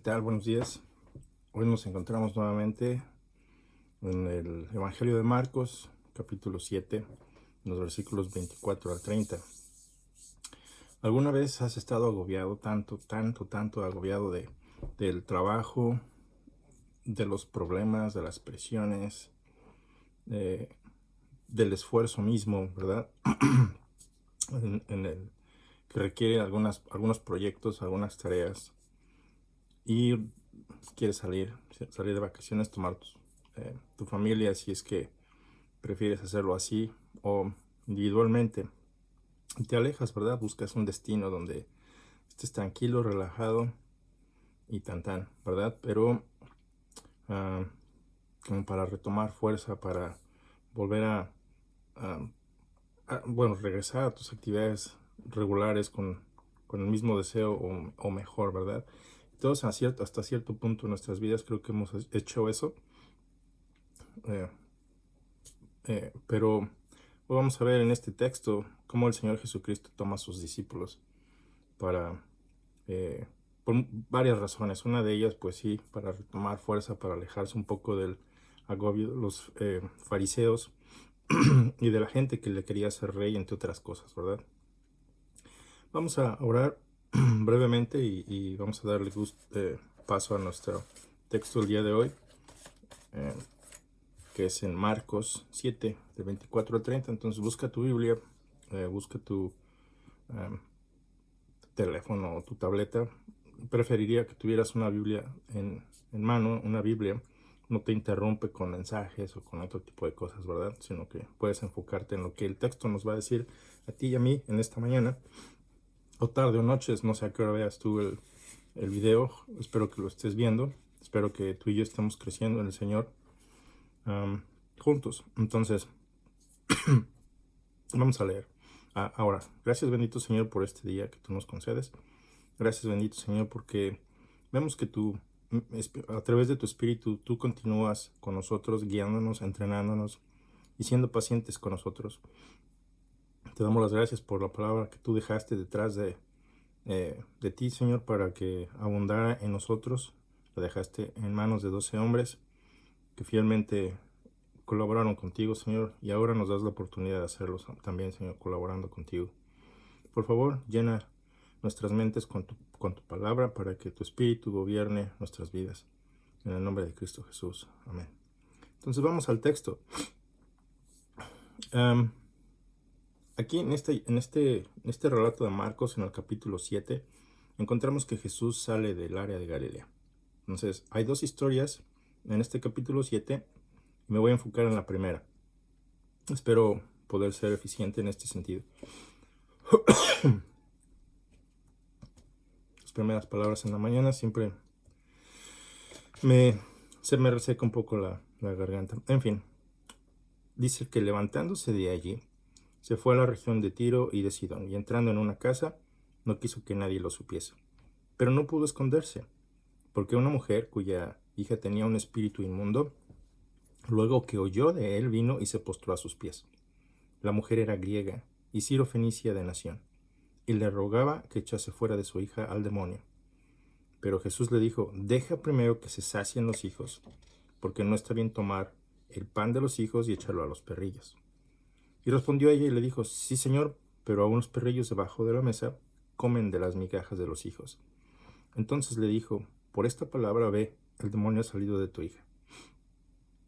tal? Buenos días. Hoy nos encontramos nuevamente en el Evangelio de Marcos, capítulo 7, en los versículos 24 al 30. ¿Alguna vez has estado agobiado, tanto agobiado del trabajo, de los problemas, de las presiones, del esfuerzo mismo, ¿verdad? en el que requiere algunos proyectos, algunas tareas, y quieres salir de vacaciones, tomar tu familia, si es que prefieres hacerlo así o individualmente. Y te alejas, ¿verdad? Buscas un destino donde estés tranquilo, relajado y ¿verdad? Pero ah, como para retomar fuerza, para volver a, bueno, regresar a tus actividades regulares con el mismo deseo o mejor, ¿verdad? Todos hasta cierto punto en nuestras vidas creo que hemos hecho eso. Eh, pero vamos a ver en este texto cómo el Señor Jesucristo toma a sus discípulos para, por varias razones. Una de ellas, pues sí, para retomar fuerza, para alejarse un poco del agobio de los fariseos y de la gente que le quería hacer rey, entre otras cosas, ¿verdad? Vamos a orar brevemente y vamos a darle paso a nuestro texto el día de hoy, que es en Marcos 7, de 24 al 30. Entonces busca tu Biblia, busca tu teléfono o tu tableta. Preferiría que tuvieras una Biblia en mano, una Biblia. No te interrumpe con mensajes o con otro tipo de cosas, ¿verdad? Sino que puedes enfocarte en lo que el texto nos va a decir a ti y a mí en esta mañana, o tarde o noches, no sé a qué hora veas tú el video. Espero que lo estés viendo. Espero que tú y yo estemos creciendo en el Señor juntos. Entonces, vamos a leer. Ahora, gracias bendito Señor por este día que tú nos concedes. Gracias bendito Señor porque vemos que tú, a través de tu Espíritu, tú continúas con nosotros, guiándonos, entrenándonos y siendo pacientes con nosotros. Te damos las gracias por la palabra que tú dejaste detrás de ti, Señor, para que abundara en nosotros. La dejaste en manos de 12 hombres que fielmente colaboraron contigo, Señor, y ahora nos das la oportunidad de hacerlo también, Señor, colaborando contigo. Por favor, llena nuestras mentes con tu palabra para que tu Espíritu gobierne nuestras vidas. En el nombre de Cristo Jesús. Amén. Entonces vamos al texto. Aquí en este relato de Marcos, en el capítulo 7, encontramos que Jesús sale del área de Galilea. Entonces, hay dos historias en este capítulo 7. Me voy a enfocar en la primera. Espero poder ser eficiente en este sentido. Las primeras palabras en la mañana siempre se me reseca un poco la garganta. En fin, dice que levantándose de allí, se fue a la región de Tiro y de Sidón, y entrando en una casa, no quiso que nadie lo supiese. Pero no pudo esconderse, porque una mujer cuya hija tenía un espíritu inmundo, luego que oyó de él, vino y se postró a sus pies. La mujer era griega y sirofenicia de nación, y le rogaba que echase fuera de su hija al demonio. Pero Jesús le dijo: deja primero que se sacien los hijos, porque no está bien tomar el pan de los hijos y echarlo a los perrillos. Y respondió ella y le dijo: sí, Señor, pero aún los perrillos debajo de la mesa comen de las migajas de los hijos. Entonces le dijo: por esta palabra ve, el demonio ha salido de tu hija.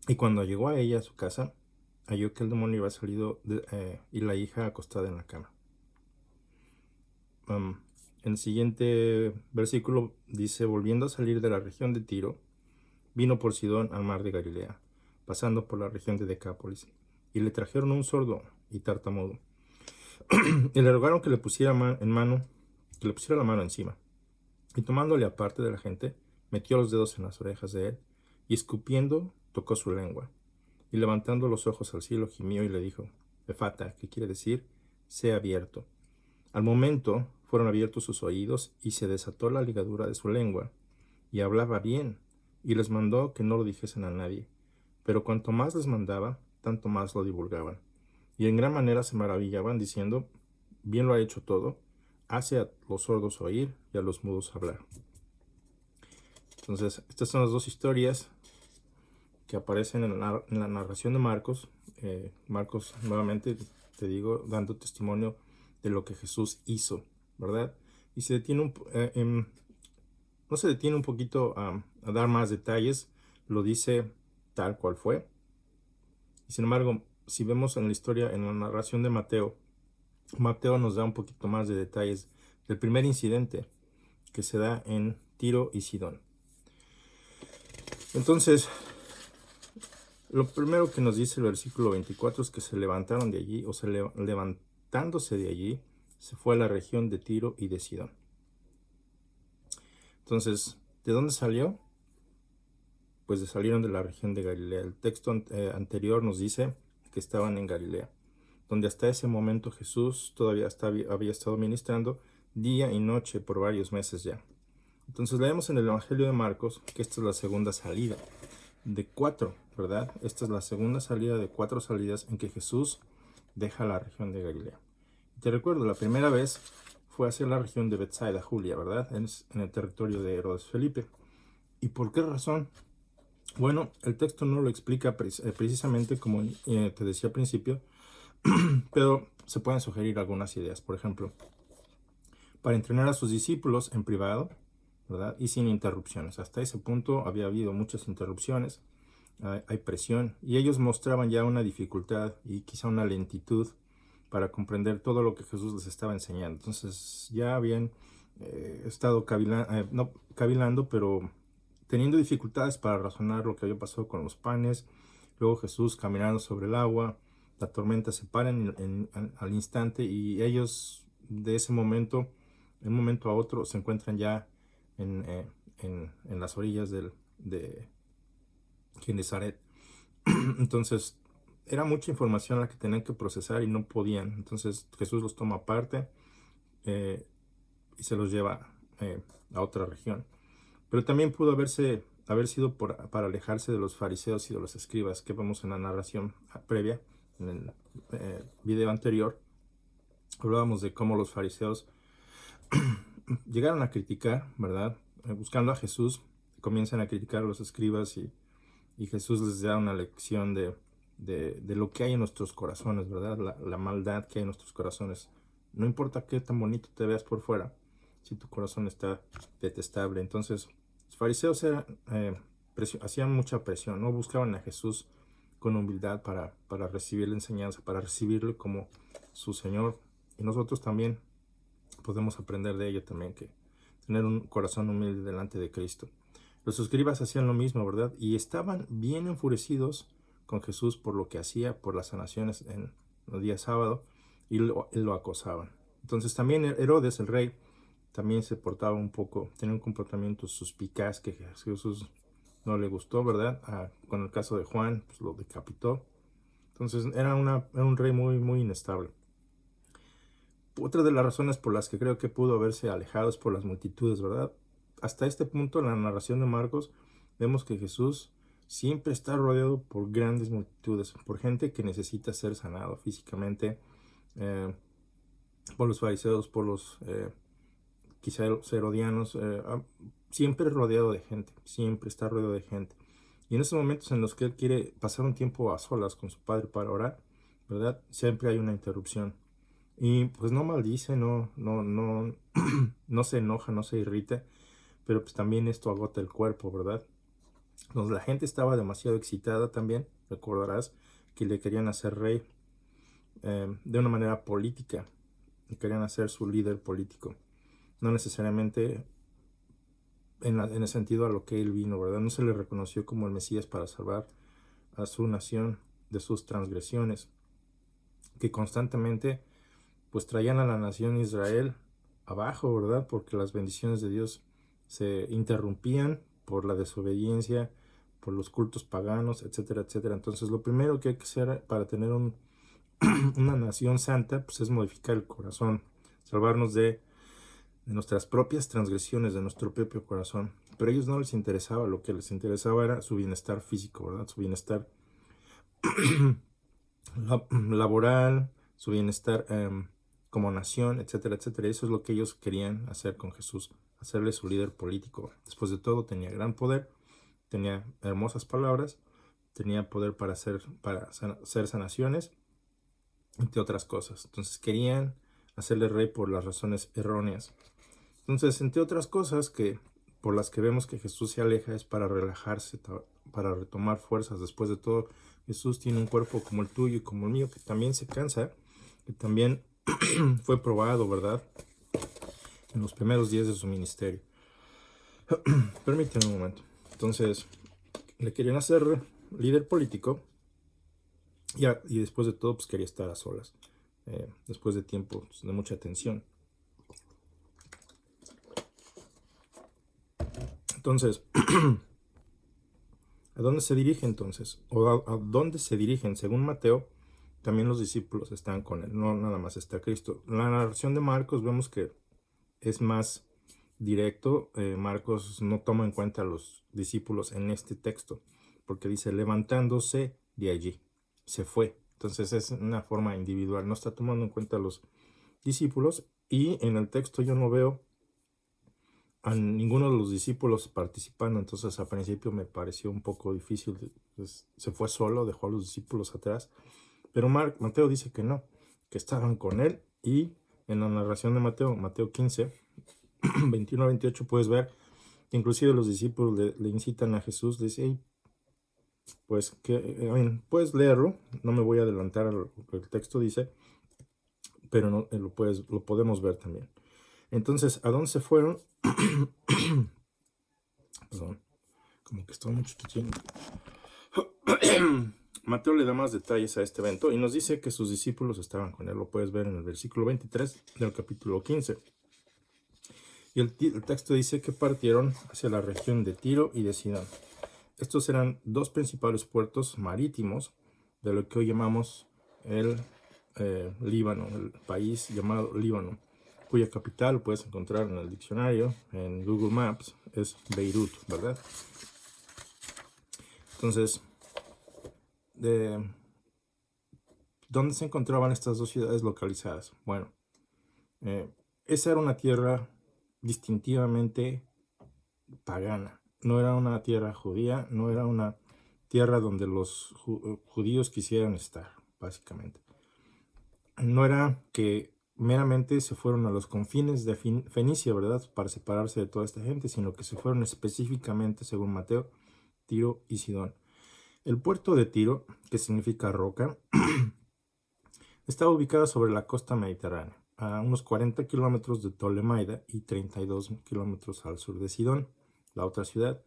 Y cuando llegó a ella a su casa, halló que el demonio había salido y la hija acostada en la cama. En el siguiente versículo dice: volviendo a salir de la región de Tiro, vino por Sidón al mar de Galilea, pasando por la región de Decápolis, y le trajeron un sordo y tartamudo, y le rogaron que le pusiera la mano encima. Y tomándole aparte de la gente, metió los dedos en las orejas de él, y escupiendo, tocó su lengua. Y levantando los ojos al cielo, gimió y le dijo: Efata, que quiere decir: sea abierto. Al momento fueron abiertos sus oídos, y se desató la ligadura de su lengua, y hablaba bien, y les mandó que no lo dijesen a nadie. Pero cuanto más les mandaba, tanto más lo divulgaban. Y en gran manera se maravillaban, diciendo: bien lo ha hecho todo, hace a los sordos oír y a los mudos hablar. Entonces, estas son las dos historias que aparecen en la narración de Marcos. Marcos, nuevamente, te digo, dando testimonio de lo que Jesús hizo, ¿verdad? Y se detiene no se detiene un poquito a dar más detalles, lo dice tal cual fue. Y sin embargo, si vemos en la historia, en la narración de Mateo, Mateo nos da un poquito más de detalles del primer incidente que se da en Tiro y Sidón. Entonces, lo primero que nos dice el versículo 24 es que se levantaron de allí, o levantándose de allí, se fue a la región de Tiro y de Sidón. Entonces, ¿de dónde salió? Pues salieron de la región de Galilea. El texto anterior nos dice que estaban en Galilea, donde hasta ese momento Jesús todavía había estado ministrando día y noche por varios meses ya. Entonces leemos en el Evangelio de Marcos que esta es la segunda salida de 4, ¿verdad? Esta es la segunda salida de 4 salidas en que Jesús deja la región de Galilea. Te recuerdo, la primera vez fue hacia la región de Betsaida, Julia, ¿verdad? En el territorio de Herodes Felipe. ¿Y por qué razón? Bueno, el texto no lo explica precisamente como te decía al principio, pero se pueden sugerir algunas ideas. Por ejemplo, para entrenar a sus discípulos en privado, ¿verdad? Y sin interrupciones. Hasta ese punto había habido muchas interrupciones, hay presión, y ellos mostraban ya una dificultad y quizá una lentitud para comprender todo lo que Jesús les estaba enseñando. Entonces ya habían estado no cavilando, pero teniendo dificultades para razonar lo que había pasado con los panes. Luego Jesús caminando sobre el agua, la tormenta se para al instante, y ellos de ese momento, de un momento a otro, se encuentran ya en las orillas de Genezaret. Entonces era mucha información la que tenían que procesar y no podían. Entonces Jesús los toma aparte y se los lleva a otra región. Pero también pudo haber sido para alejarse de los fariseos y de los escribas, que vemos en la narración previa, en el video anterior. Hablábamos de cómo los fariseos llegaron a criticar, ¿verdad? Buscando a Jesús, comienzan a criticar a los escribas, y Jesús les da una lección de lo que hay en nuestros corazones, ¿verdad? La maldad que hay en nuestros corazones. No importa qué tan bonito te veas por fuera, si tu corazón está detestable. Entonces, los fariseos hacían mucha presión, no buscaban a Jesús con humildad para recibir la enseñanza, para recibirlo como su Señor. Y nosotros también podemos aprender de ello también, que tener un corazón humilde delante de Cristo. Los escribas hacían lo mismo, ¿verdad? Y estaban bien enfurecidos con Jesús por lo que hacía, por las sanaciones en los días sábado, y lo acosaban. Entonces también Herodes, el rey, también se portaba un poco, tenía un comportamiento suspicaz que a Jesús no le gustó, ¿verdad? Con el caso de Juan, pues lo decapitó. Entonces era un rey muy, muy inestable. Otra de las razones por las que creo que pudo haberse alejado es por las multitudes, ¿verdad? Hasta este punto en la narración de Marcos vemos que Jesús siempre está rodeado por grandes multitudes, por gente que necesita ser sanado físicamente, por los fariseos, por los quizá los herodianos, siempre rodeado de gente, siempre está rodeado de gente. Y en esos momentos en los que él quiere pasar un tiempo a solas con su padre para orar, ¿verdad? Siempre hay una interrupción. Y pues no maldice, no se enoja, no se irrita, pero pues también esto agota el cuerpo, ¿verdad? Entonces la gente estaba demasiado excitada también, recordarás que le querían hacer rey de una manera política, le querían hacer su líder político, no necesariamente en el sentido a lo que él vino, ¿verdad? No se le reconoció como el Mesías para salvar a su nación de sus transgresiones, que constantemente pues traían a la nación Israel abajo, ¿verdad? Porque las bendiciones de Dios se interrumpían por la desobediencia, por los cultos paganos, etcétera, etcétera. Entonces lo primero que hay que hacer para tener una nación santa, pues es modificar el corazón, salvarnos de nuestras propias transgresiones, de nuestro propio corazón. Pero a ellos no les interesaba, lo que les interesaba era su bienestar físico, ¿verdad? Su bienestar laboral, su bienestar como nación, etcétera, etcétera. Eso es lo que ellos querían hacer con Jesús, hacerle su líder político. Después de todo, tenía gran poder, tenía hermosas palabras, tenía poder para hacer sanaciones, entre otras cosas. Entonces querían hacerle rey por las razones erróneas. Entonces, entre otras cosas que por las que vemos que Jesús se aleja es para relajarse, para retomar fuerzas. Después de todo, Jesús tiene un cuerpo como el tuyo y como el mío, que también se cansa, que también fue probado, ¿verdad? En los primeros días de su ministerio. Permíteme un momento. Entonces, le querían hacer líder político y después de todo, pues quería estar a solas. Después de tiempo pues, de mucha tensión. Entonces, ¿a dónde se dirige entonces? ¿O a dónde se dirigen? Según Mateo, también los discípulos están con él, no nada más está Cristo. En la narración de Marcos vemos que es más directo. Marcos no toma en cuenta a los discípulos en este texto, porque dice levantándose de allí, se fue. Entonces es una forma individual, no está tomando en cuenta a los discípulos, y en el texto yo no veo a ninguno de los discípulos participando. Entonces al principio me pareció un poco difícil, pues, se fue solo, dejó a los discípulos atrás, pero Mateo dice que no, que estaban con él. Y en la narración de Mateo 15, 21 a 28, puedes ver que inclusive los discípulos le incitan a Jesús, le dicen, hey, pues que puedes leerlo, no me voy a adelantar a lo que el texto dice, pero no, lo podemos ver también. Entonces, ¿a dónde se fueron? Perdón, como que estoy muy chiquitín. Mateo le da más detalles a este evento y nos dice que sus discípulos estaban con él. Lo puedes ver en el versículo 23 del capítulo 15. Y el texto dice que partieron hacia la región de Tiro y de Sidón. Estos eran dos principales puertos marítimos de lo que hoy llamamos el Líbano, el país llamado Líbano, cuya capital puedes encontrar en el diccionario, en Google Maps, es Beirut, ¿verdad? Entonces, ¿dónde se encontraban estas dos ciudades localizadas? Bueno, esa era una tierra distintivamente pagana. No era una tierra judía, no era una tierra donde los judíos quisieran estar, básicamente. No era que meramente se fueron a los confines de Fenicia, ¿verdad?, para separarse de toda esta gente, sino que se fueron específicamente, según Mateo, Tiro y Sidón. El puerto de Tiro, que significa roca, estaba ubicado sobre la costa mediterránea, a unos 40 kilómetros de Tolemaida y 32 kilómetros al sur de Sidón, la otra ciudad,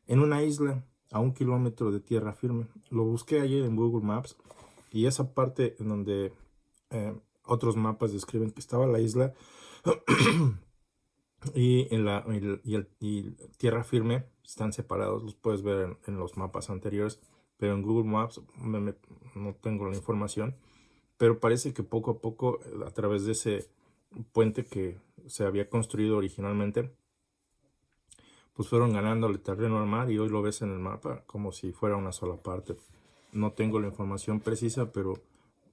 en una isla a 1 kilómetro de tierra firme. Lo busqué ayer en Google Maps y esa parte en donde otros mapas describen que estaba la isla y tierra firme están separados, los puedes ver en los mapas anteriores, pero en Google Maps no tengo la información. Pero parece que poco a poco, a través de ese puente que se había construido originalmente, pues fueron ganándole terreno al mar y hoy lo ves en el mapa como si fuera una sola parte. No tengo la información precisa, pero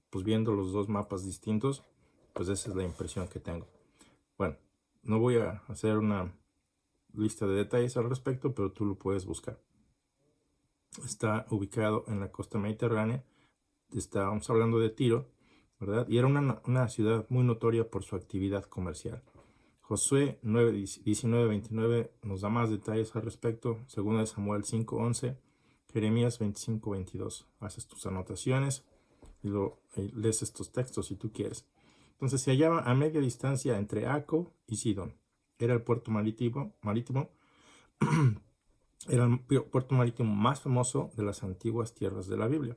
pues viendo los dos mapas distintos, pues esa es la impresión que tengo. Bueno, no voy a hacer una lista de detalles al respecto, pero tú lo puedes buscar. Está ubicado en la costa mediterránea. Estábamos hablando de Tiro, ¿verdad? Y era una ciudad muy notoria por su actividad comercial. Josué 9, 19, 29 nos da más detalles al respecto. 2 Samuel 5, 11. Jeremías 25, 22. Haces tus anotaciones y lees estos textos si tú quieres. Entonces se hallaba a media distancia entre Acco y Sidón. Era el puerto marítimo era el puerto marítimo más famoso de las antiguas tierras de la Biblia.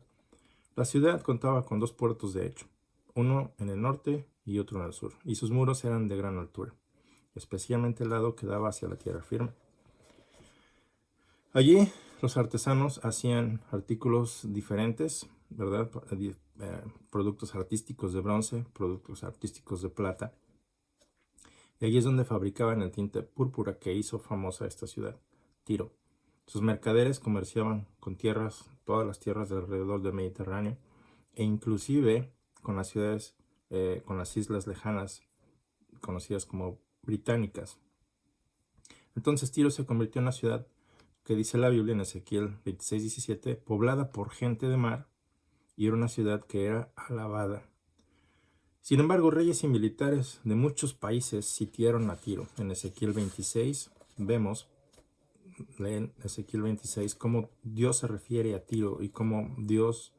La ciudad contaba con dos puertos de hecho, uno en el norte y otro en el sur, y sus muros eran de gran altura, especialmente el lado que daba hacia la tierra firme. Allí los artesanos hacían artículos diferentes, ¿verdad? Productos artísticos de bronce, productos artísticos de plata. Y allí es donde fabricaban el tinte púrpura que hizo famosa esta ciudad, Tiro. Sus mercaderes comerciaban con todas las tierras de alrededor del Mediterráneo, e inclusive con las ciudades, con las islas lejanas conocidas como británicas. Entonces Tiro se convirtió en una ciudad que dice la Biblia en Ezequiel 26:17, poblada por gente de mar, y era una ciudad que era alabada. Sin embargo, reyes y militares de muchos países sitiaron a Tiro. En Ezequiel 26 vemos, leen Ezequiel 26, cómo Dios se refiere a Tiro y cómo Dios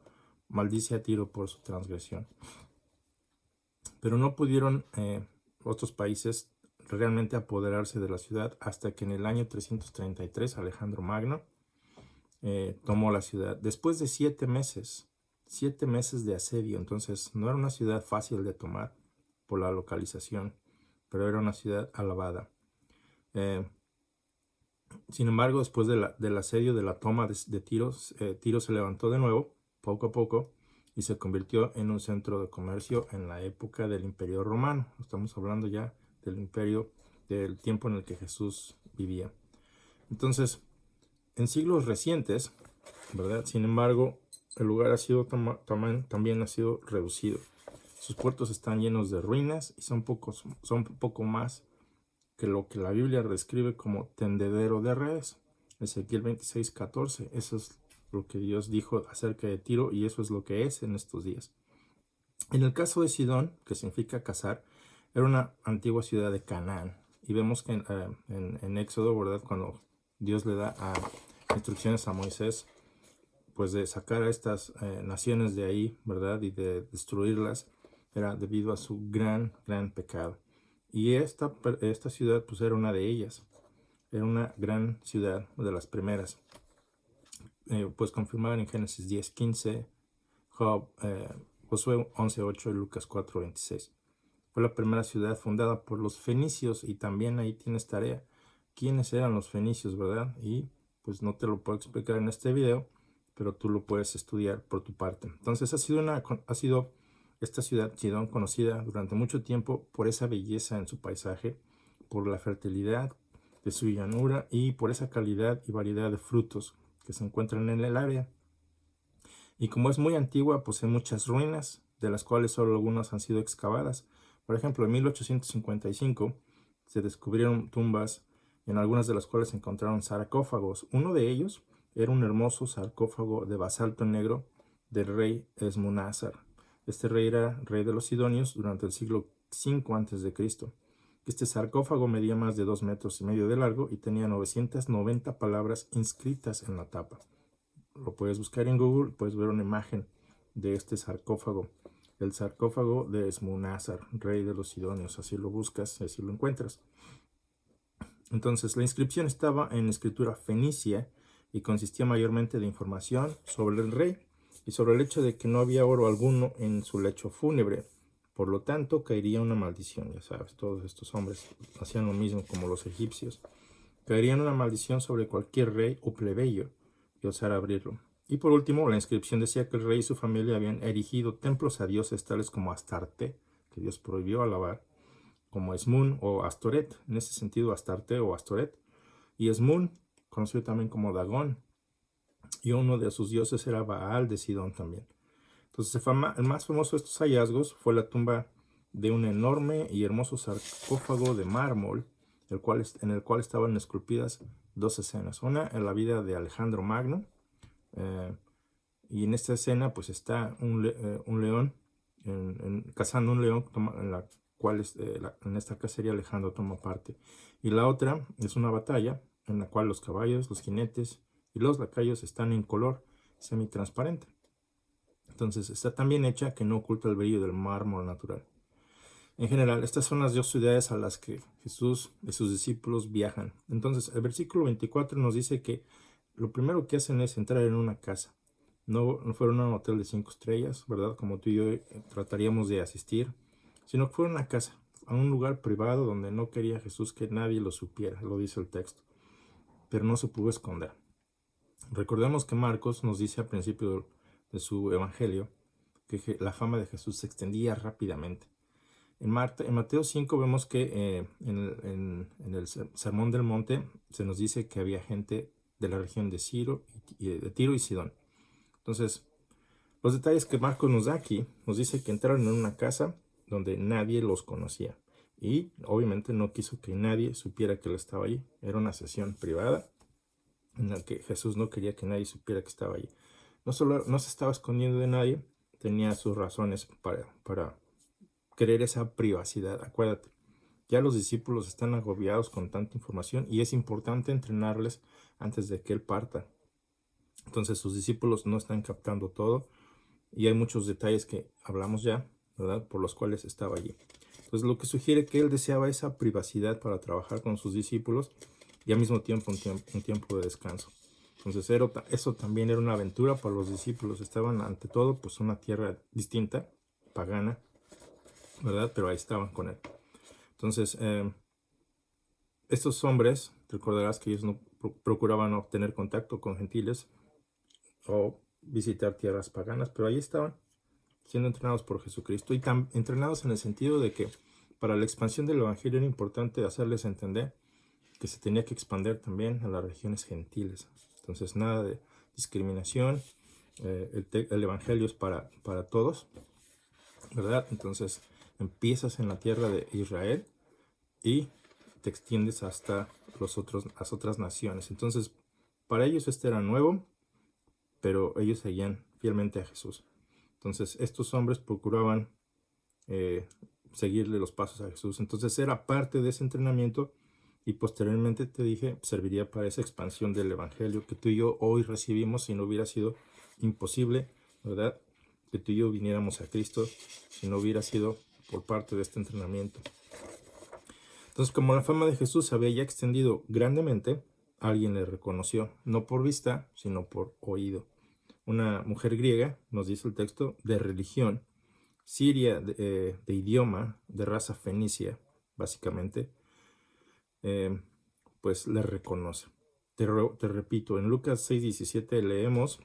maldice a Tiro por su transgresión. Pero no pudieron otros países realmente apoderarse de la ciudad hasta que en el año 333 Alejandro Magno tomó la ciudad. Después de 7 meses de asedio. Entonces no era una ciudad fácil de tomar por la localización, pero era una ciudad alabada. Sin embargo, después del asedio, de la toma de Tiro, Tiro se levantó de nuevo, poco a poco, y se convirtió en un centro de comercio en la época del Imperio Romano. Estamos hablando ya del imperio, del tiempo en el que Jesús vivía. Entonces, en siglos recientes, ¿verdad? Sin embargo, el lugar ha sido también ha sido reducido. Sus puertos están llenos de ruinas y son poco más que lo que la Biblia describe como tendedero de redes. Ezequiel 26:14. Eso es lo que Dios dijo acerca de Tiro y eso es lo que es en estos días. En el caso de Sidón, que significa cazar, era una antigua ciudad de Canaán. Y vemos que en Éxodo, ¿verdad? Cuando Dios le da instrucciones a Moisés, pues de sacar a estas naciones de ahí, ¿verdad? Y de destruirlas, era debido a su gran pecado. Y esta ciudad, pues era una de ellas. Era una gran ciudad, de las primeras. Pues confirmaban en Génesis 10:15, Job, Josué 11:8 y Lucas 4:26. Fue la primera ciudad fundada por los fenicios y también ahí tienes tarea. ¿Quiénes eran los fenicios, verdad? Y pues no te lo puedo explicar en este video, pero tú lo puedes estudiar por tu parte. Entonces ha sido esta ciudad Sidón conocida durante mucho tiempo por esa belleza en su paisaje, por la fertilidad de su llanura y por esa calidad y variedad de frutos que se encuentran en el área. Y como es muy antigua, posee muchas ruinas, de las cuales solo algunas han sido excavadas. Por ejemplo, en 1855 se descubrieron tumbas, en algunas de las cuales se encontraron sarcófagos. Uno de ellos era un hermoso sarcófago de basalto negro del rey Esmunásar. Este rey era rey de los Sidonios durante el siglo V a.C. Este sarcófago medía más de 2,5 metros de largo y tenía 990 palabras inscritas en la tapa. Lo puedes buscar en Google, puedes ver una imagen de este sarcófago. El sarcófago de Esmunásar, rey de los Sidonios. Así lo buscas, así lo encuentras. Entonces, la inscripción estaba en escritura fenicia y consistía mayormente de información sobre el rey y sobre el hecho de que no había oro alguno en su lecho fúnebre. Por lo tanto, caería una maldición. Ya sabes, todos estos hombres hacían lo mismo como los egipcios. Caería una maldición sobre cualquier rey o plebeyo que osara abrirlo. Y por último, la inscripción decía que el rey y su familia habían erigido templos a dioses tales como Astarte, que Dios prohibió alabar, como Esmun o Astoret, en ese sentido Astarte o Astoret, y Esmun, conocido también como Dagón, y uno de sus dioses era Baal de Sidón también. Entonces el más famoso de estos hallazgos fue la tumba de un enorme y hermoso sarcófago de mármol, en el cual estaban esculpidas 2 escenas. Una en la vida de Alejandro Magno, y en esta escena pues está un león cazando un león, en la cual en esta cacería Alejandro toma parte. Y la otra es una batalla en la cual los caballos, los jinetes y los lacayos están en color semitransparente. Entonces está tan bien hecha que no oculta el brillo del mármol natural. En general, estas son las 2 ciudades a las que Jesús y sus discípulos viajan. Entonces, el versículo 24 nos dice que lo primero que hacen es entrar en una casa. No fueron a un hotel de 5 estrellas, ¿verdad? Como tú y yo trataríamos de asistir, sino que fueron a una casa, a un lugar privado donde no quería Jesús que nadie lo supiera, lo dice el texto. Pero no se pudo esconder. Recordemos que Marcos nos dice al principio de su evangelio que la fama de Jesús se extendía rápidamente. En Mateo 5 vemos que en el Sermón del Monte se nos dice que había gente de la región de Tiro y Sidón. Entonces, los detalles que Marcos nos da aquí, nos dice que entraron en una casa donde nadie los conocía. Y obviamente no quiso que nadie supiera que él estaba allí. Era una sesión privada en la que Jesús no quería que nadie supiera que estaba allí. No solo no se estaba escondiendo de nadie, tenía sus razones para querer esa privacidad. Acuérdate, ya los discípulos están agobiados con tanta información y es importante entrenarles antes de que él parta. Entonces sus discípulos no están captando todo y hay muchos detalles que hablamos ya, ¿verdad? Por los cuales estaba allí. Entonces lo que sugiere que él deseaba esa privacidad para trabajar con sus discípulos y al mismo tiempo un tiempo de descanso. Entonces eso también era una aventura para los discípulos. Estaban ante todo pues una tierra distinta, pagana, ¿verdad? Pero ahí estaban con él. Entonces estos hombres, recordarás que ellos no procuraban no tener contacto con gentiles o visitar tierras paganas, pero ahí estaban siendo entrenados por Jesucristo y entrenados en el sentido de que para la expansión del Evangelio era importante hacerles entender que se tenía que expandir también a las regiones gentiles. Entonces nada de discriminación, el Evangelio es para todos, ¿verdad? Entonces empiezas en la tierra de Israel y te extiendes hasta las otras naciones. Entonces para ellos este era nuevo, pero ellos seguían fielmente a Jesús. Entonces estos hombres procuraban seguirle los pasos a Jesús. Entonces era parte de ese entrenamiento y posteriormente te dije, serviría para esa expansión del Evangelio que tú y yo hoy recibimos. Si no hubiera sido imposible, ¿verdad? Que tú y yo viniéramos a Cristo, si no hubiera sido por parte de este entrenamiento. Entonces, como la fama de Jesús se había ya extendido grandemente, alguien le reconoció, no por vista, sino por oído. Una mujer griega, nos dice el texto, de religión, siria, de idioma, de raza fenicia, básicamente, pues le reconoce. Te repito, en Lucas 6:17 leemos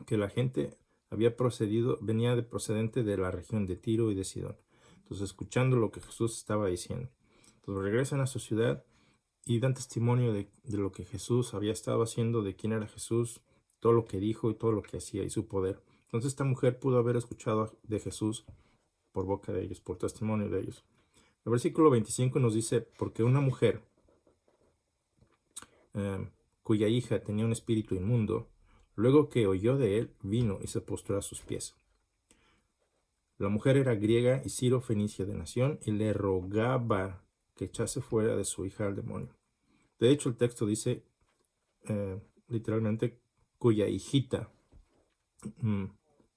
que la gente venía procedente de la región de Tiro y de Sidón. Entonces, escuchando lo que Jesús estaba diciendo, entonces regresan a su ciudad y dan testimonio de lo que Jesús había estado haciendo, de quién era Jesús, todo lo que dijo y todo lo que hacía y su poder. Entonces esta mujer pudo haber escuchado de Jesús por boca de ellos, por testimonio de ellos. El versículo 25 nos dice, porque una mujer cuya hija tenía un espíritu inmundo, luego que oyó de él, vino y se postró a sus pies. La mujer era griega y siro-fenicia de nación y le rogaba que echase fuera de su hija al demonio. De hecho, el texto dice literalmente cuya hijita.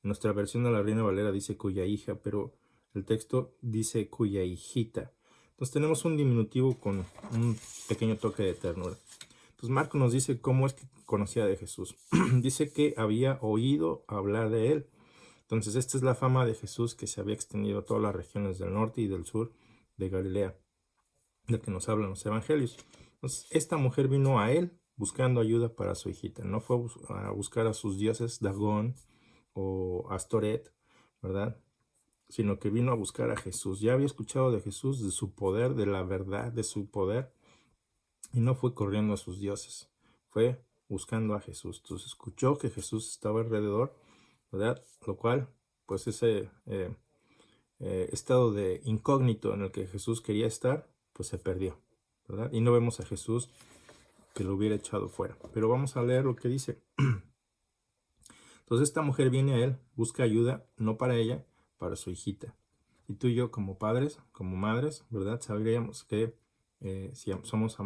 Nuestra versión de la Reina Valera dice cuya hija, pero el texto dice cuya hijita. Entonces tenemos un diminutivo con un pequeño toque de ternura. Entonces Marco nos dice cómo es que conocía de Jesús. Dice que había oído hablar de él. Entonces esta es la fama de Jesús que se había extendido a todas las regiones del norte y del sur de Galilea, de que nos hablan los evangelios. Entonces esta mujer vino a él buscando ayuda para su hijita. No fue a buscar a sus dioses Dagón o Astoret, ¿verdad? Sino que vino a buscar a Jesús. Ya había escuchado de Jesús, de su poder, de la verdad de su poder, y no fue corriendo a sus dioses, fue buscando a Jesús. Entonces escuchó que Jesús estaba alrededor, ¿verdad? Lo cual, pues ese estado de incógnito en el que Jesús quería estar, pues se perdió, ¿verdad? Y no vemos a Jesús que lo hubiera echado fuera. Pero vamos a leer lo que dice. Entonces esta mujer viene a él, busca ayuda, no para ella, para su hijita. Y tú y yo como padres, como madres, ¿verdad? Sabríamos que si somos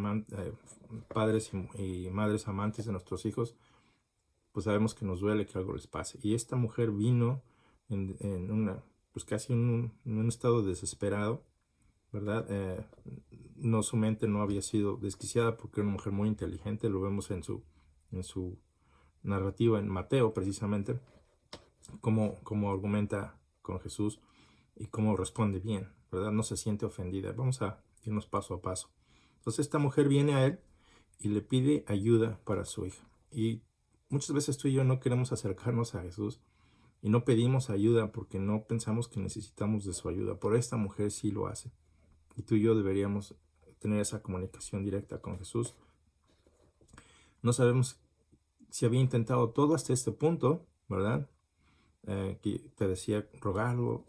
padres y madres amantes de nuestros hijos, pues sabemos que nos duele que algo les pase. Y esta mujer vino pues casi en un estado desesperado, ¿verdad? No, su mente no había sido desquiciada porque era una mujer muy inteligente, lo vemos en su narrativa en Mateo precisamente, cómo argumenta con Jesús y cómo responde bien, ¿verdad? No se siente ofendida. Vamos a irnos paso a paso. Entonces esta mujer viene a él y le pide ayuda para su hija. Y muchas veces tú y yo no queremos acercarnos a Jesús y no pedimos ayuda porque no pensamos que necesitamos de su ayuda. Pero esta mujer sí lo hace. Y tú y yo deberíamos tener esa comunicación directa con Jesús. No sabemos si había intentado todo hasta este punto, ¿verdad? Que te decía, rogado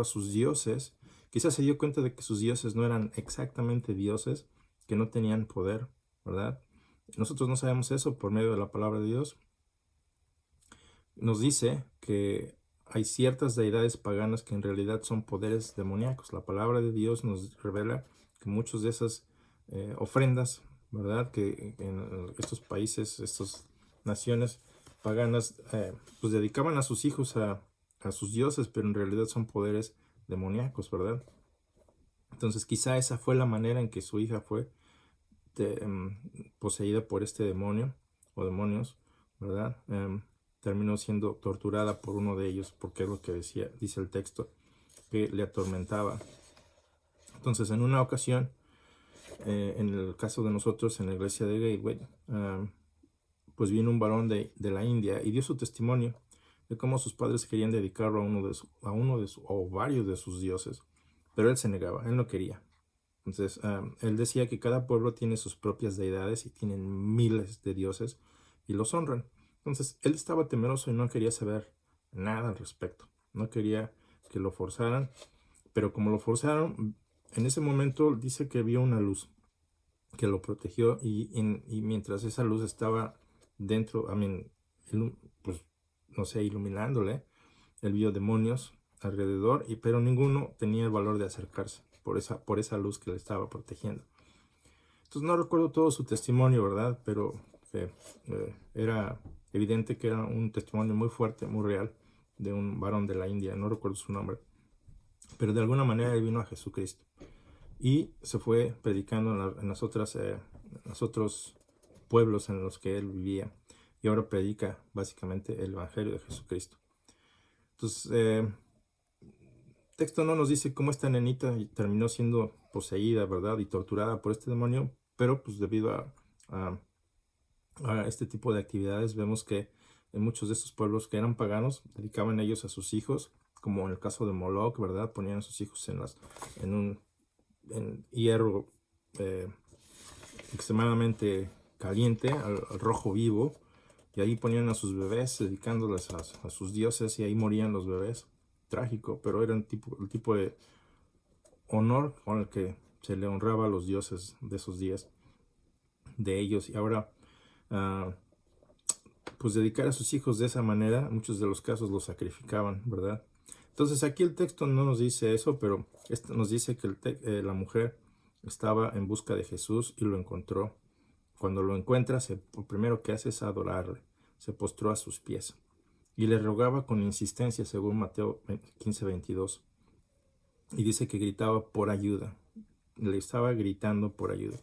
a sus dioses Quizás se dio cuenta de que sus dioses no eran exactamente dioses, que no tenían poder, ¿verdad? Nosotros no sabemos eso por medio de la palabra de Dios. Nos dice que hay ciertas deidades paganas que en realidad son poderes demoníacos. La palabra de Dios nos revela que muchas de esas ofrendas, ¿verdad? Que en estos países, estas naciones paganas, pues dedicaban a sus hijos a sus dioses, pero en realidad son poderes demoníacos, ¿verdad? Entonces quizá esa fue la manera en que su hija fue poseída por este demonio o demonios, ¿verdad? Terminó siendo torturada por uno de ellos, porque es lo que dice el texto, que le atormentaba. Entonces, en una ocasión, en el caso de nosotros en la iglesia de Gateway, pues vino un varón de la India y dio su testimonio de cómo sus padres querían dedicarlo o varios de sus dioses, pero él se negaba, él no quería. Entonces, él decía que cada pueblo tiene sus propias deidades y tienen miles de dioses y los honran. Entonces, él estaba temeroso y no quería saber nada al respecto. No quería que lo forzaran, pero como lo forzaron, en ese momento dice que vio una luz que lo protegió y mientras esa luz estaba dentro, pues, no sé, iluminándole, él vio demonios alrededor, pero ninguno tenía el valor de acercarse por esa luz que le estaba protegiendo. Entonces no recuerdo todo su testimonio, ¿verdad? Pero era evidente que era un testimonio muy fuerte, muy real, de un varón de la India, no recuerdo su nombre, pero de alguna manera él vino a Jesucristo y se fue predicando en los otros pueblos en los que él vivía, y ahora predica básicamente el Evangelio de Jesucristo. Entonces, texto no nos dice cómo esta nenita terminó siendo poseída, ¿verdad? Y torturada por este demonio, pero pues debido a este tipo de actividades vemos que en muchos de estos pueblos que eran paganos dedicaban ellos a sus hijos, como en el caso de Moloch, ¿verdad? Ponían a sus hijos en hierro extremadamente caliente, al rojo vivo, y ahí ponían a sus bebés dedicándoles a sus dioses, y ahí morían los bebés. Trágico, pero era el tipo de honor con el que se le honraba a los dioses de esos días de ellos. Y ahora pues dedicar a sus hijos de esa manera, en muchos de los casos los sacrificaban, ¿verdad? Entonces aquí el texto no nos dice eso, pero nos dice que la mujer estaba en busca de Jesús y lo encontró. Cuando lo encuentra, lo primero que hace es adorarle, se postró a sus pies y le rogaba con insistencia, según Mateo 15:22. Y dice que gritaba por ayuda. Le estaba gritando por ayuda.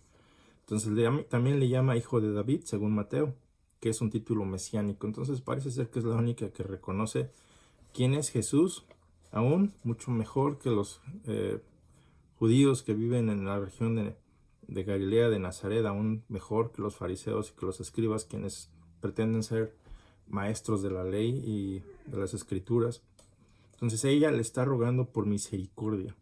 Entonces también le llama hijo de David, según Mateo, que es un título mesiánico. Entonces parece ser que es la única que reconoce quién es Jesús, aún mucho mejor que los judíos que viven en la región de Galilea, de Nazaret, aún mejor que los fariseos y que los escribas, quienes pretenden ser maestros de la ley y de las escrituras. Entonces ella le está rogando por misericordia.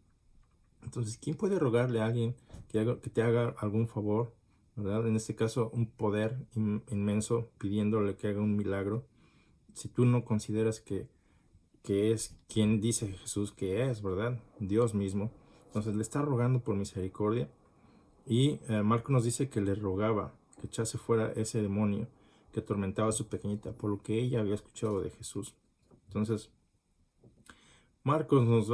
Entonces, ¿quién puede rogarle a alguien que te haga algún favor, ¿verdad? En este caso, un poder inmenso pidiéndole que haga un milagro, si tú no consideras que es quien dice Jesús que es, ¿verdad? Dios mismo. Entonces le está rogando por misericordia, y Marco nos dice que le rogaba que echase fuera ese demonio que atormentaba a su pequeñita, por lo que ella había escuchado de Jesús. Entonces, Marcos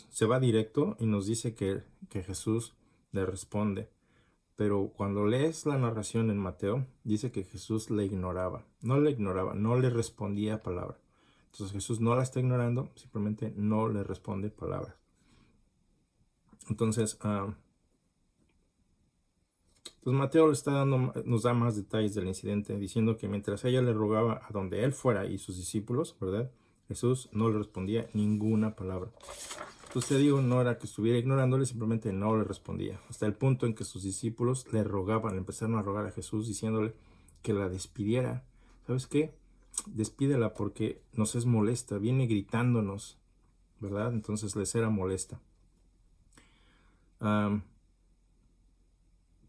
se va directo y nos dice que Jesús le responde. Pero cuando lees la narración en Mateo, dice que Jesús le ignoraba, no le respondía palabra. Entonces Jesús no la está ignorando, simplemente no le responde palabras. Entonces, pues Mateo nos da más detalles del incidente, diciendo que mientras ella le rogaba a donde él fuera y sus discípulos, ¿verdad? Jesús no le respondía ninguna palabra. Entonces te digo, no era que estuviera ignorándole, simplemente no le respondía. Hasta el punto en que sus discípulos le empezaron a rogar a Jesús diciéndole que la despidiera. ¿Sabes qué? Despídela porque nos es molesta, viene gritándonos, ¿verdad? Entonces les era molesta.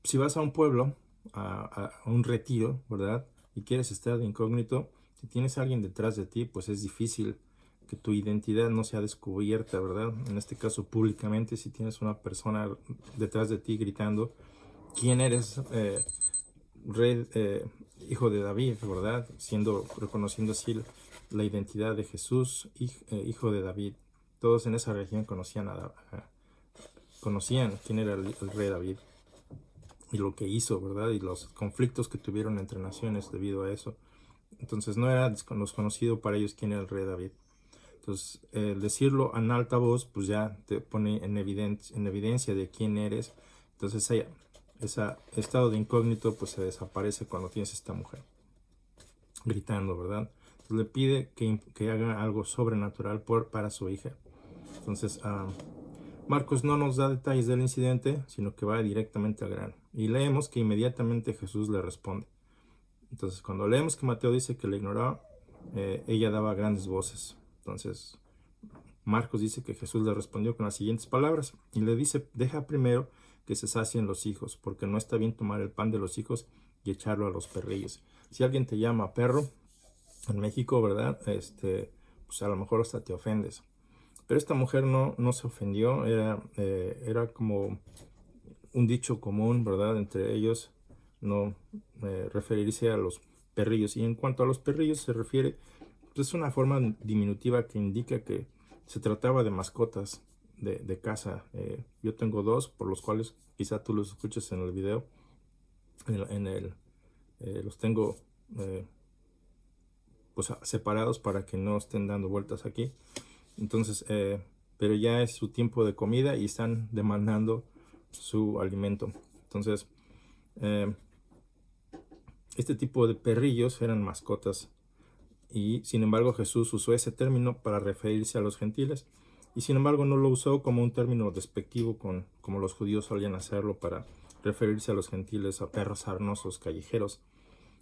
Si vas a un pueblo, a un retiro, ¿verdad? Y quieres estar de incógnito, si tienes a alguien detrás de ti, pues es difícil que tu identidad no sea descubierta, ¿verdad? En este caso públicamente, si tienes una persona detrás de ti gritando, ¿quién eres? Rey, hijo de David, ¿verdad? Reconociendo así la identidad de Jesús, hijo de David. Todos en esa región conocían quién era el rey David y lo que hizo, ¿verdad? Y los conflictos que tuvieron entre naciones debido a eso. Entonces no era desconocido para ellos quién era el rey David. Entonces, decirlo en alta voz, pues ya te pone en evidencia de quién eres. Entonces, ese estado de incógnito, pues se desaparece cuando tienes a esta mujer gritando, ¿verdad? Entonces, le pide que haga algo sobrenatural para su hija. Entonces, Marcos no nos da detalles del incidente, sino que va directamente al grano. Y leemos que inmediatamente Jesús le responde. Entonces, cuando leemos que Mateo dice que le ignoraba, ella daba grandes voces. Entonces, Marcos dice que Jesús le respondió con las siguientes palabras y le dice, deja primero que se sacien los hijos, porque no está bien tomar el pan de los hijos y echarlo a los perrillos. Si alguien te llama perro en México, ¿verdad? Pues a lo mejor hasta te ofendes. Pero esta mujer no se ofendió, era como un dicho común, ¿verdad? Entre ellos, no referirse a los perrillos. Y en cuanto a los perrillos se refiere, pues es una forma diminutiva que indica que se trataba de mascotas de casa. Yo tengo dos, por los cuales quizá tú los escuches en el video. Los tengo pues separados para que no estén dando vueltas aquí. Entonces, pero ya es su tiempo de comida y están demandando su alimento. Entonces, este tipo de perrillos eran mascotas y sin embargo Jesús usó ese término para referirse a los gentiles y sin embargo no lo usó como un término despectivo como los judíos solían hacerlo para referirse a los gentiles, a perros sarnosos, callejeros.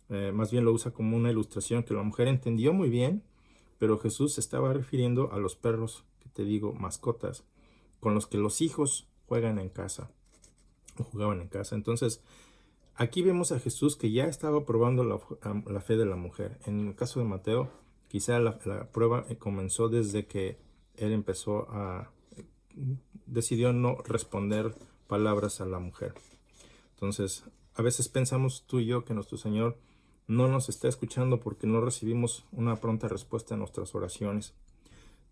Más bien lo usa como una ilustración que la mujer entendió muy bien, pero Jesús se estaba refiriendo a los perros, que te digo, mascotas, con los que los hijos juegan en casa o jugaban en casa. Entonces, aquí vemos a Jesús que ya estaba probando la fe de la mujer. En el caso de Mateo, quizá la prueba comenzó desde que él decidió no responder palabras a la mujer. Entonces, a veces pensamos tú y yo que nuestro Señor no nos está escuchando porque no recibimos una pronta respuesta a nuestras oraciones.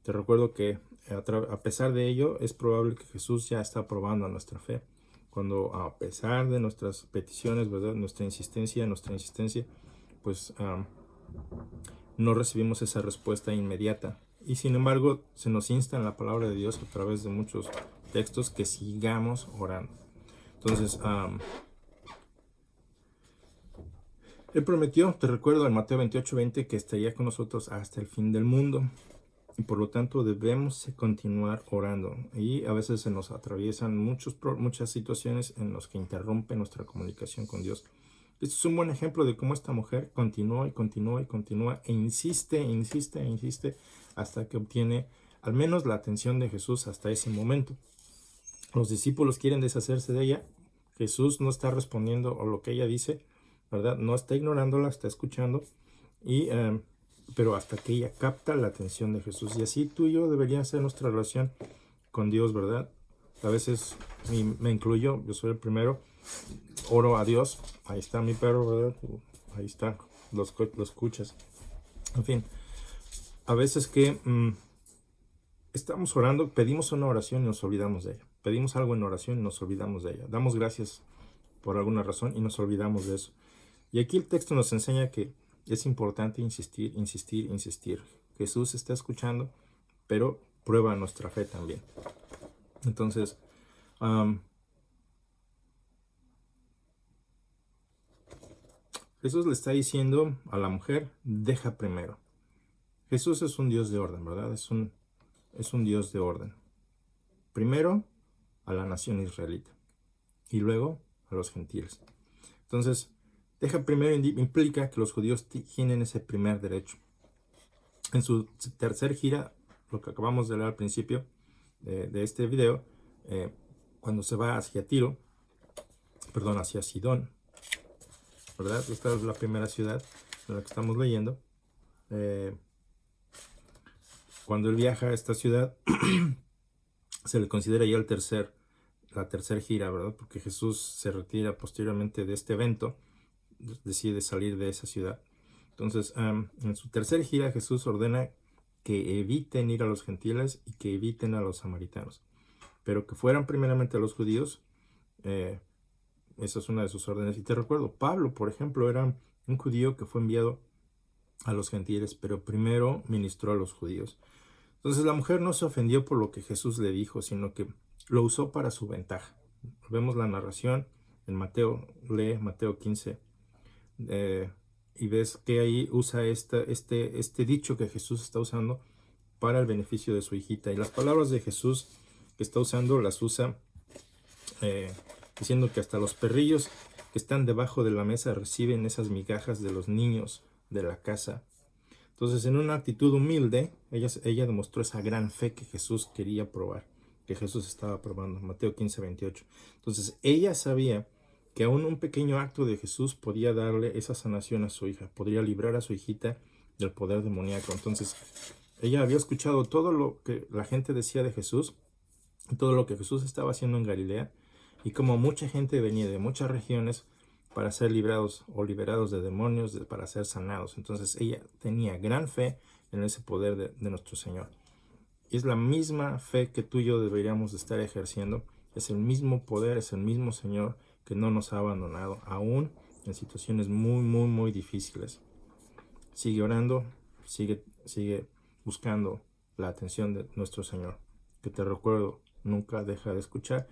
Te recuerdo que a pesar de ello, es probable que Jesús ya está probando nuestra fe. Cuando a pesar de nuestras peticiones, ¿verdad? Nuestra insistencia, pues no recibimos esa respuesta inmediata. Y sin embargo, se nos insta en la palabra de Dios a través de muchos textos que sigamos orando. Entonces, Él prometió, te recuerdo en Mateo 28:20, que estaría con nosotros hasta el fin del mundo. Y por lo tanto debemos continuar orando. Y a veces se nos atraviesan muchas situaciones en las que interrumpe nuestra comunicación con Dios. Este es un buen ejemplo de cómo esta mujer continúa y continúa y continúa e insiste hasta que obtiene al menos la atención de Jesús hasta ese momento. Los discípulos quieren deshacerse de ella. Jesús no está respondiendo a lo que ella dice, ¿verdad? No está ignorándola, está escuchando. Pero hasta que ella capta la atención de Jesús. Y así tú y yo debería ser nuestra relación con Dios, ¿verdad? A veces me incluyo, yo soy el primero, oro a Dios, ahí está mi perro, ¿verdad? Ahí está, lo escuchas. En fin, a veces que estamos orando, pedimos una oración y nos olvidamos de ella. Pedimos algo en oración y nos olvidamos de ella. Damos gracias por alguna razón y nos olvidamos de eso. Y aquí el texto nos enseña que es importante insistir. Jesús está escuchando, pero prueba nuestra fe también. Entonces, Jesús le está diciendo a la mujer, deja primero. Jesús es un Dios de orden, ¿verdad? Es un Dios de orden. Primero a la nación israelita y luego a los gentiles. Entonces, deja primero implica que los judíos tienen ese primer derecho. En su tercer gira, lo que acabamos de leer al principio de este video, cuando se va hacia hacia Sidón, ¿verdad? Esta es la primera ciudad en la que estamos leyendo. Cuando él viaja a esta ciudad, se le considera ya la tercera gira, ¿verdad? Porque Jesús se retira posteriormente de este evento, decide salir de esa ciudad. Entonces, en su tercera gira, Jesús ordena que eviten ir a los gentiles y que eviten a los samaritanos, pero que fueran primeramente a los judíos. Esa es una de sus órdenes. Y te recuerdo, Pablo, por ejemplo, era un judío que fue enviado a los gentiles, pero primero ministró a los judíos. Entonces la mujer no se ofendió por lo que Jesús le dijo, sino que lo usó para su ventaja. Vemos la narración en Mateo, lee Mateo 15, y ves que ahí usa este dicho que Jesús está usando para el beneficio de su hijita. Y las palabras de Jesús que está usando las usa diciendo que hasta los perrillos que están debajo de la mesa reciben esas migajas de los niños de la casa. Entonces, en una actitud humilde, ella demostró esa gran fe que Jesús quería probar, que Jesús estaba probando. Mateo 15, 28. Entonces, ella sabía que aún un pequeño acto de Jesús podía darle esa sanación a su hija, podría librar a su hijita del poder demoníaco. Entonces, ella había escuchado todo lo que la gente decía de Jesús, todo lo que Jesús estaba haciendo en Galilea, y como mucha gente venía de muchas regiones para ser librados o liberados de demonios, para ser sanados. Entonces ella tenía gran fe en ese poder de nuestro Señor. Y es la misma fe que tú y yo deberíamos de estar ejerciendo. Es el mismo poder, es el mismo Señor que no nos ha abandonado, aún en situaciones muy, muy, muy difíciles. Sigue orando, sigue buscando la atención de nuestro Señor, que te recuerdo, nunca deja de escuchar.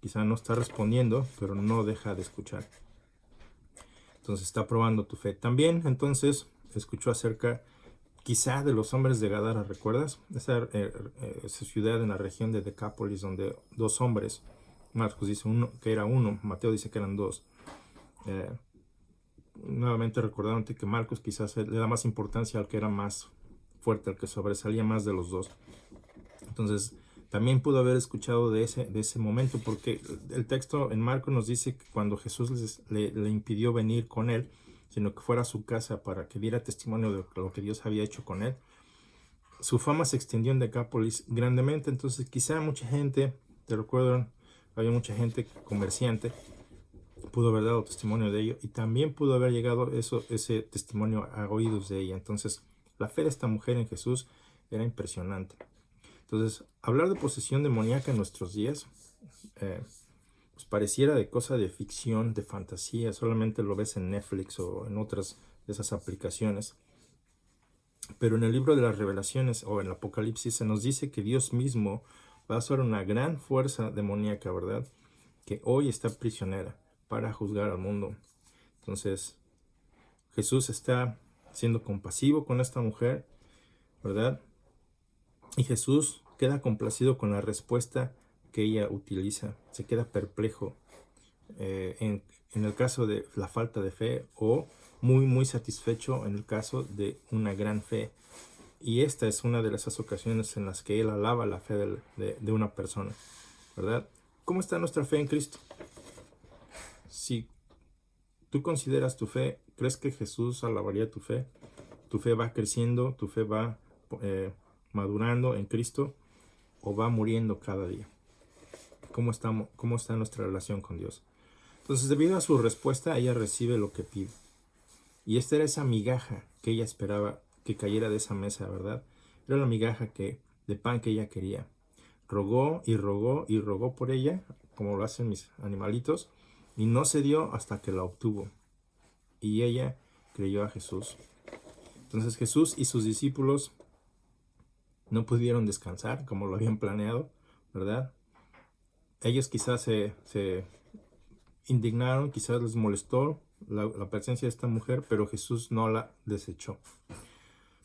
Quizá no está respondiendo, pero no deja de escuchar. Entonces está probando tu fe. También entonces escuchó acerca quizá de los hombres de Gadara, ¿recuerdas? Esa ciudad en la región de Decápolis, donde dos hombres, Marcos dice que era uno, Mateo dice que eran dos. Nuevamente recordándote que Marcos quizás le da más importancia al que era más fuerte, al que sobresalía más de los dos. Entonces también pudo haber escuchado de ese momento, porque el texto en Marcos nos dice que cuando Jesús le impidió venir con él, sino que fuera a su casa para que diera testimonio de lo que Dios había hecho con él, su fama se extendió en Decápolis grandemente. Entonces quizá mucha gente, te recuerdan, había mucha gente comerciante, pudo haber dado testimonio de ello, y también pudo haber llegado ese testimonio a oídos de ella. Entonces la fe de esta mujer en Jesús era impresionante. Entonces, hablar de posesión demoníaca en nuestros días, pues pareciera de cosa de ficción, de fantasía, solamente lo ves en Netflix o en otras de esas aplicaciones. Pero en el libro de las Revelaciones o en el Apocalipsis se nos dice que Dios mismo va a usar una gran fuerza demoníaca, ¿verdad? Que hoy está prisionera para juzgar al mundo. Entonces, Jesús está siendo compasivo con esta mujer, ¿verdad? Y Jesús queda complacido con la respuesta que ella utiliza, se queda perplejo en el caso de la falta de fe, o muy, muy satisfecho en el caso de una gran fe. Y esta es una de esas ocasiones en las que él alaba la fe de una persona, ¿verdad? ¿Cómo está nuestra fe en Cristo? Si tú consideras tu fe, ¿crees que Jesús alabaría tu fe? ¿Tu fe va creciendo? ¿Tu fe va madurando en Cristo? ¿O va muriendo cada día? ¿Cómo está nuestra relación con Dios? Entonces, debido a su respuesta, ella recibe lo que pide. Y esta era esa migaja que ella esperaba que cayera de esa mesa, ¿verdad? Era la migaja de pan que ella quería. Rogó y rogó y rogó por ella, como lo hacen mis animalitos, y no se dio hasta que la obtuvo. Y ella creyó a Jesús. Entonces Jesús y sus discípulos no pudieron descansar como lo habían planeado, ¿verdad? Ellos quizás se indignaron, quizás les molestó la presencia de esta mujer, pero Jesús no la desechó.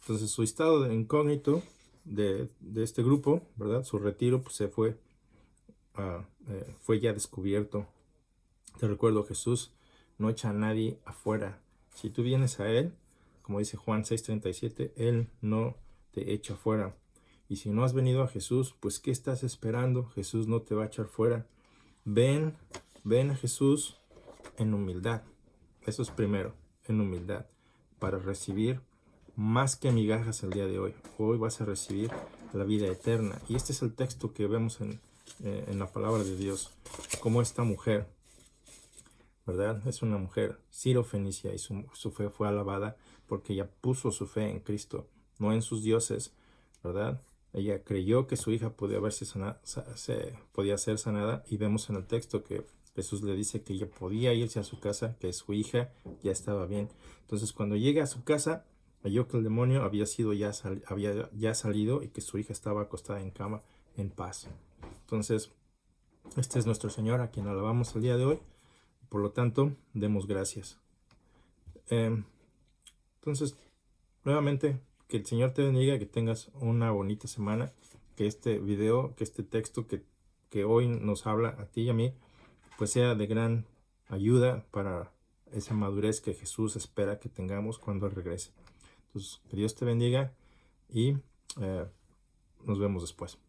Entonces su estado de incógnito de este grupo, ¿verdad? Su retiro pues fue ya descubierto. Te recuerdo, Jesús no echa a nadie afuera. Si tú vienes a Él, como dice Juan 6:37, Él no te echa fuera. Y si no has venido a Jesús, pues ¿qué estás esperando? Jesús no te va a echar fuera. Ven a Jesús en humildad. Eso es primero, en humildad, para recibir más que migajas el día de hoy. Hoy vas a recibir la vida eterna. Y este es el texto que vemos en la palabra de Dios, como esta mujer, ¿verdad? Es una mujer sirofenicia y su fe fue alabada porque ella puso su fe en Cristo, no en sus dioses, ¿verdad? Ella creyó que su hija podía podía ser sanada, y vemos en el texto que Jesús le dice que ella podía irse a su casa, que su hija ya estaba bien. Entonces, cuando llega a su casa, halló que el demonio había ya salido y que su hija estaba acostada en cama en paz. Entonces, este es nuestro Señor, a quien alabamos el día de hoy. Por lo tanto, demos gracias. Entonces, nuevamente, que el Señor te bendiga, que tengas una bonita semana, que este video, que este texto que hoy nos habla a ti y a mí, pues sea de gran ayuda para esa madurez que Jesús espera que tengamos cuando Él regrese. Entonces, que Dios te bendiga y nos vemos después.